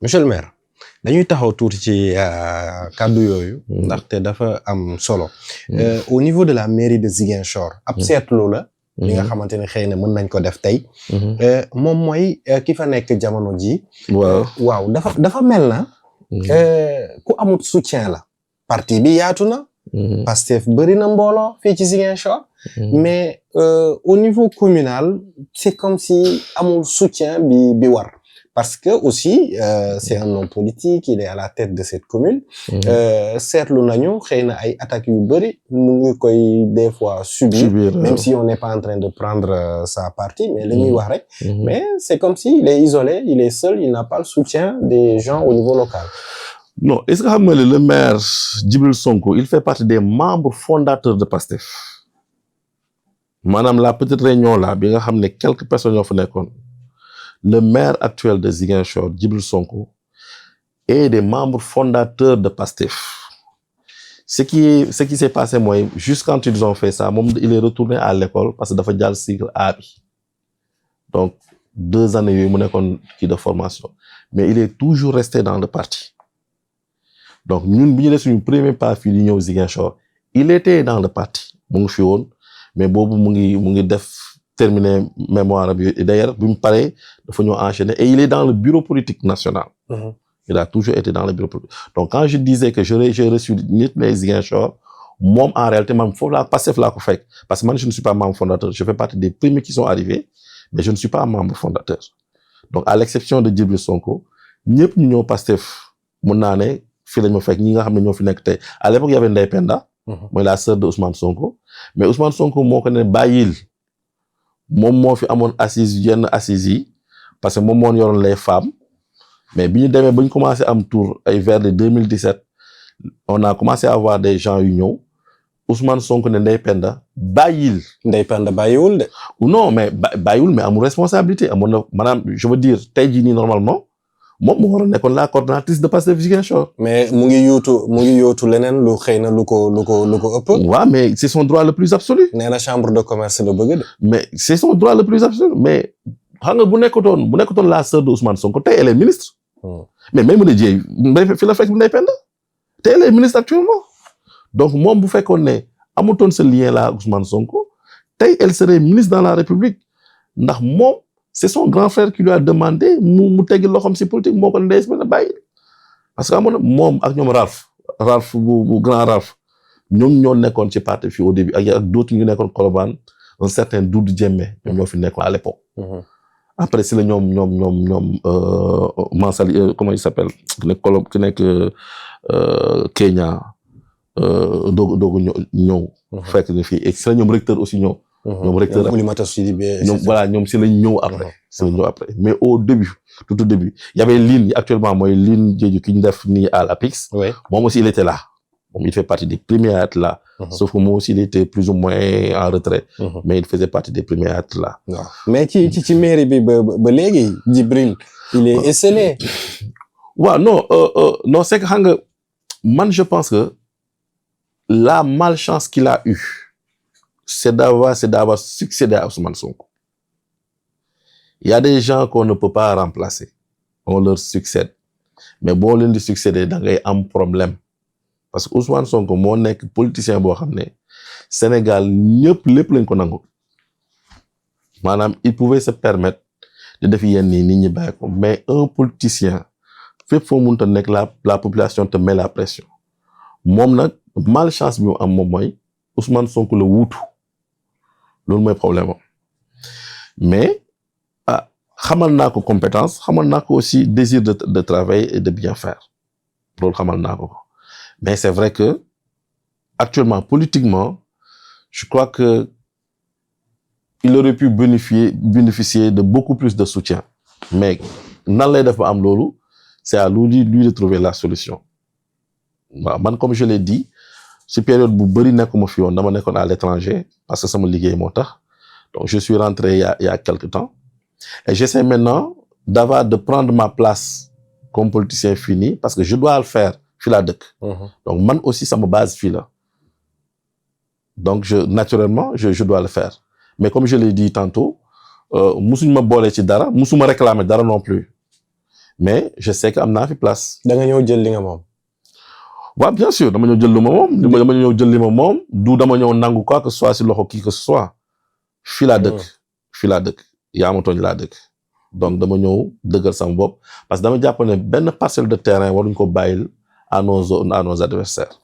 monsieur le maire dañuy taxaw tuuti ci kàddu yooyu. ndaxte dafa am solo. au niveau de la mairie de Ziguinchor. ab seetlu la. li nga xamante ne xëy na mën nañ ko def tey. moom mooy ki fa nekk jamono ji. waaw dafa mel na. ku amul soutien la. parti bi yaatu na. Pastef bëri na mbooloo fii ci Ziguinchor. mais au niveau communal c'est comme si amul soutien bi war. Parce que aussi c'est un homme politique, il est à la tête de cette commune. Seetlu nañu xëy na ay attaques yu bëri mu ngi koy des fois subir même si on n'est pas en train de prendre sa partie mais li ñuy wax rek. Mais c'est comme si il est isolé, il est seul, il n'a pas le soutien des gens au niveau local. Non, est-ce que xam nga le maire Djibril Sonko il fait partie des membres fondateurs de Pastef. Maanaam la petite réunion là bi nga xam ne quelques personnes ñoo fa nekkoon. Le maire actuel de Ziguinchor, Djibril Sonko, est des membres fondateurs de Pastef. Ce qui s'est passé, moi, juste quand ils ont fait ça, il est retourné à l'école parce que dafa jàll cycle A bi. Donc, 2 années yooyu mu nekkoon kii de formation. Mais il est toujours resté dans le parti. Donc, ñun bi ñu def suñu premier pas fii di ñëw Ziguinchor, il était dans le parti. Mu ngi fi woon, mais boobu mu ngi def terminé mémoire bi et d'ailleurs bi mu paree dafa ñoo enchaîner et il est dans le bureau politique national. Il a toujours été dans le bureau politique. Donc quand je disais que j'ai reçu nit les Ziguinchor moom en réalité man foofu laa Pastef laa ko fekk parce que man je ne suis pas membre fondateur, je fais partie des premiers qui sont arrivés mais je ne suis pas membre fondateur. Donc à l'exception de Djibril Sonko ñëpp ñu ñëw Pastef mun naa ne fii lañ ma fekk ñi nga xam ne ñoo fi nekk tey à l'époque il y avait Ndeye Penda mooy la sœur de Ousmane Sonko mais Ousmane Sonko moo ko ne bàyyil moom moo fi amoon assise yenn assises yi parce que moom moo yoroon les femmes mais bi ñu demee ba ñu commencé am tour ay vers de 2017 on a commencé à avoir des gens yu ñëw Ousmane Sonko ne Ndeye Penda bàyyil. Ndeye Penda bàyyiwul de. non mais bàyyiwul mais amul responsabilité amoon na maanaam je veux dire tey jii nii normalement moom mu waroon nekkoon la coordonnatrice de Pastef Ziguinchor. mais mu ngi yóotu leneen lu xëy na lu ko ëpp. waaw mais c'est son droit le plus absolu. nee na chambre de commerce la bëgg de. mais c'est son droit le plus absolu mais xam nga bu nekkoon la sœur de Ousmane Sonko tey elle est ministre. mais même Ndeye Dieye fi la fekk Ndeye Penda tey elle est ministre actuellement donc moom bu fekkoon ne amutoon ce lien là ak Ousmane Sonko tey elle serait ministre dans la République ndax moom. C'est son grand frère qui lui a demandé mu teggi loxoom ci politique moo ko Ndeye Penda bàyyi parce que amoon moom ak ñoom Ralph bu grand Ralph ñoom ñoo nekkoon ci parti fii au début ak d'autres ñu nekkoon Colobane un certain Doudou Diémé ñoom ñoo fi nekkoon à l'époque. Après si la ñoom Mansali comment il s'appelle ki nekk Kenya doogu ñëw. fekk ni fii et si la ñoom recteur aussi ñëw. ñoom recteur ñoom si lañ ñëw après. Mais au début tout au début il y avait Line actuellement mooy Line Diédhiou ki ñu def nii à l'APIX. moom aussi il était là moom il fait partie des premiers à être là. sauf que moi aussi il était plus ou moins en retrait. mais il faisait partie des premiers à être là. mais ci mairie bi ba léegi Djibril il est esselé. waaw non c'est que xam nga man je pense que la malchance qu'il a eu c'est d'avoir succédé à Ousmane Sonko. Il y a des gens qu'on ne peut pas remplacer. On leur succède. Mais boo leen di succéder da ngay am problème. Parce que Ousmane Sonko moo nekk politicien boo xam ne Sénégal ñëpp lépp lañ ko nangu. Maanaam il pouvait se permettre de def yenn nii nit ñi bàyyi ko mais un politicien fépp foo mënta nekk la population te met la pression. Moom nag malchance bi mu am moom mooy Ousmane Sonko la wuutu. loolu mooy problème mais xamal naa ko compétence xamal naa ko aussi désir de travail et de bien faire loolu xamal naa ko mais c'est vrai que actuellement politiquement je crois que il aurait pu bénéficier de beaucoup plus de soutien mais nan lay def ba am loolu c'est à lui de trouver la solution waaw man comme je l'ai dit ci période bu bëri nekkuma fi woon dama nekkoon à l'étranger parce que sama liggéey moo tax donc je suis rentré il y a quelque temps et j'essaie maintenant de prendre ma place comme politicien fini parce que je dois le faire fii laa dëkk. donc man aussi sama base fii la donc naturellement je dois le faire mais comme je l'ai dit tantôt musuñu ma boole ci dara musuma réclamer dara non plus mais je sais que am naa fi place. da nga ñëw jël li nga moom. waaw bien sûr dama ñëw jël li ma moom. dama ñëw jël li ma moom du dama ñëw nangu quoi que ce soit si loxo qui que ce soit. fii laa dëkk yaa ma tooñ laa dëkk donc dama ñëw dëggal sama bopp parce que dama jàpp ne benn parcelle de terrain waruñ ko bàyyil à nos adversaires.